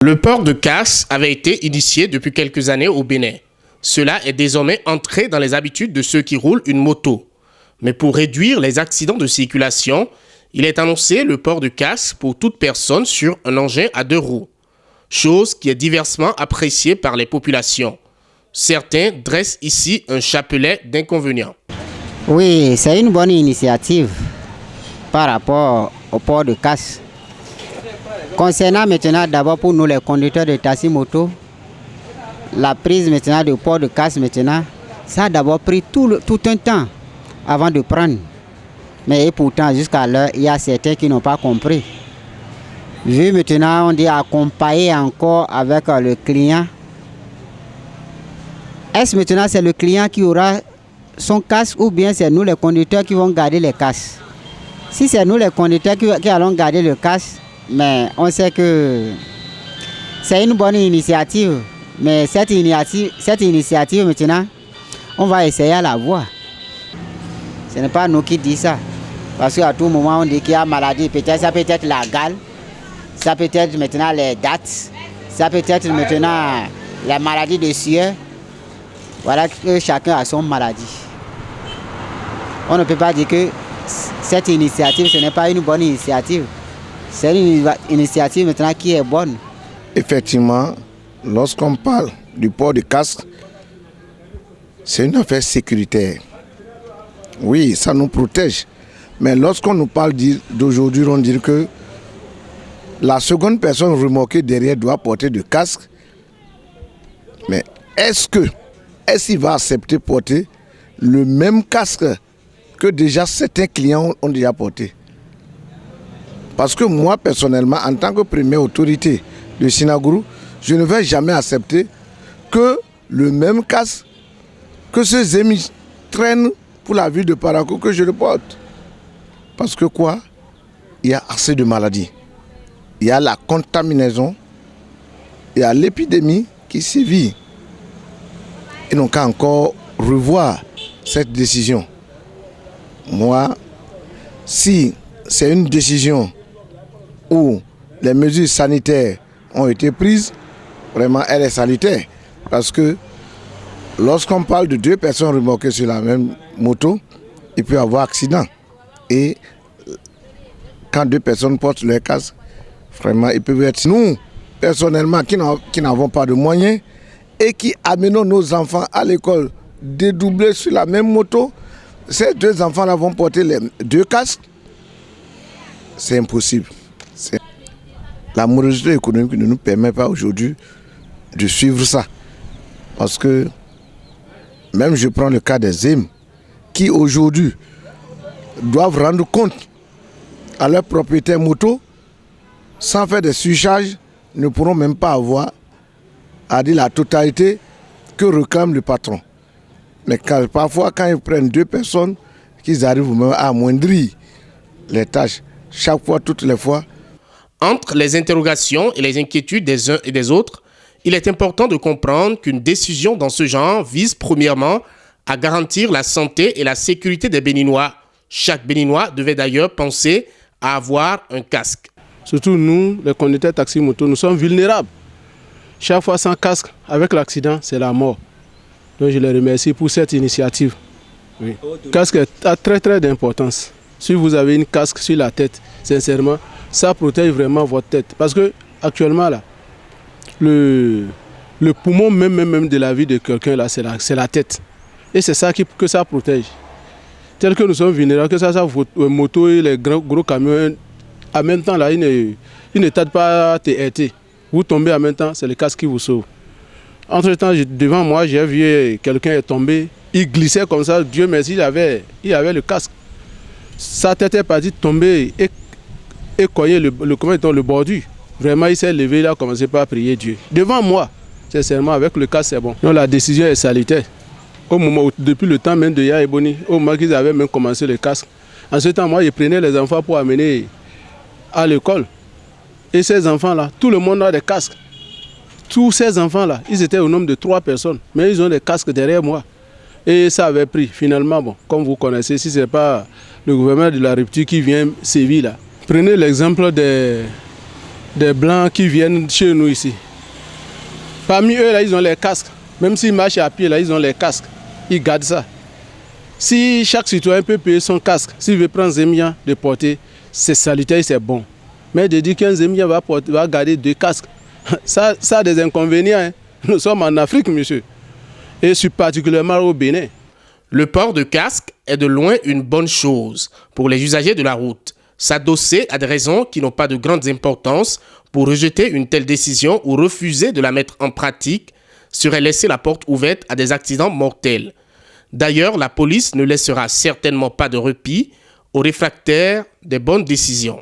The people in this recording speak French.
Le port de casque avait été initié depuis quelques années au Bénin. Cela est désormais entré dans les habitudes de ceux qui roulent une moto. Mais pour réduire les accidents de circulation, il est annoncé le port de casque pour toute personne sur un engin à 2 roues. Chose qui est diversement appréciée par les populations. Certains dressent ici un chapelet d'inconvénients. Oui, c'est une bonne initiative par rapport au port de casque. Concernant maintenant d'abord pour nous les conducteurs de taxi-moto, la prise maintenant du port de casque maintenant, ça a d'abord pris tout un temps avant de prendre. Mais pourtant jusqu'à l'heure, il y a certains qui n'ont pas compris. Vu maintenant on dit accompagner encore avec le client. Est-ce maintenant c'est le client qui aura son casque ou bien c'est nous les conducteurs qui vont garder les casques? Si c'est nous les conducteurs qui allons garder le casque, mais on sait que c'est une bonne initiative. Mais cette initiative maintenant, on va essayer à la voir. Ce n'est pas nous qui disons ça. Parce qu'à tout moment on dit qu'il y a maladie. Peut-être ça peut être la gale, ça peut être maintenant les dates, ça peut être maintenant la maladie de sueur. Voilà que chacun a son maladie. On ne peut pas dire que cette initiative, ce n'est pas une bonne initiative. C'est une initiative maintenant qui est bonne. Effectivement, lorsqu'on parle du port de casque, c'est une affaire sécuritaire. Oui, ça nous protège. Mais lorsqu'on nous parle d'aujourd'hui, on dit que la seconde personne remorquée derrière doit porter de casque. Mais est-ce qu'il va accepter porter le même casque que déjà certains clients ont déjà porté? Parce que moi, personnellement, en tant que première autorité de Sinagourou, je ne vais jamais accepter que le même casque que ces amis traînent pour la ville de Parakou que je le porte. Parce que quoi? Il y a assez de maladies. Il y a la contaminaison, il y a l'épidémie qui sévit. Et donc encore revoir cette décision. Moi, si c'est une décision où les mesures sanitaires ont été prises, vraiment elle est sanitaire. Parce que lorsqu'on parle de 2 personnes remorquées sur la même moto, il peut y avoir accident. Et quand 2 personnes portent leur casque, vraiment ils peuvent être nous, personnellement, qui n'avons pas de moyens et qui amenons nos enfants à l'école dédoublés sur la même moto. Ces 2 enfants-là vont porter les 2 casques. C'est impossible. La morosité économique ne nous permet pas aujourd'hui de suivre ça. Parce que même je prends le cas des EM qui aujourd'hui doivent rendre compte à leurs propriétaires moto sans faire des surcharges, ne pourront même pas avoir à dire la totalité que réclame le patron. Mais parfois quand ils prennent 2 personnes, qu'ils arrivent même à amoindrir les tâches chaque fois, toutes les fois. Entre les interrogations et les inquiétudes des uns et des autres, il est important de comprendre qu'une décision dans ce genre vise premièrement à garantir la santé et la sécurité des Béninois. Chaque Béninois devait d'ailleurs penser à avoir un casque. Surtout nous, les conducteurs taxi-moto, nous sommes vulnérables. Chaque fois sans casque, avec l'accident, c'est la mort. Donc je les remercie pour cette initiative. Oui. Le casque a très d'importance. Si vous avez une casque sur la tête, sincèrement, ça protège vraiment votre tête. Parce que actuellement, là, le poumon même de la vie de quelqu'un, là, c'est la tête. Et c'est ça que ça protège. Tel que nous sommes vulnérables, que ça soit votre moto et les gros camions, en même temps, là, ils ne tardent pas à t'arrêter. Vous tombez en même temps, c'est le casque qui vous sauve. Entre-temps, devant moi, j'ai vu quelqu'un est tombé. Il glissait comme ça, Dieu merci, il avait le casque. Sa tête est partie tomber et cogner le bordure. Vraiment, il s'est levé, il a commencé par prier Dieu. Devant moi, sincèrement, avec le casque, c'est bon. Donc la décision est salutaire. Au moment où, depuis le temps même de Yaya Eboni, au moment qu'ils avaient même commencé le casque. En ce temps, moi, je prenais les enfants pour amener à l'école. Et ces enfants-là, tout le monde a des casques. Tous ces enfants-là, ils étaient au nombre de 3 personnes. Mais ils ont des casques derrière moi. Et ça avait pris. Finalement, bon, comme vous connaissez, si ce n'est pas le gouvernement de la République qui vient sévir là. Prenez l'exemple des des Blancs qui viennent chez nous ici. Parmi eux, là, ils ont les casques. Même s'ils marchent à pied, là, ils ont les casques. Ils gardent ça. Si chaque citoyen peut payer son casque, s'il veut prendre Zemia de porter, c'est salutaire, c'est bon. Mais de dire qu'un Zemia va garder 2 casques, ça a des inconvénients. Hein. Nous sommes en Afrique, monsieur. Et particulièrement au Bénin. Le port de casque est de loin une bonne chose pour les usagers de la route. S'adosser à des raisons qui n'ont pas de grande importance pour rejeter une telle décision ou refuser de la mettre en pratique serait laisser la porte ouverte à des accidents mortels. D'ailleurs, la police ne laissera certainement pas de répit aux réfractaires des bonnes décisions.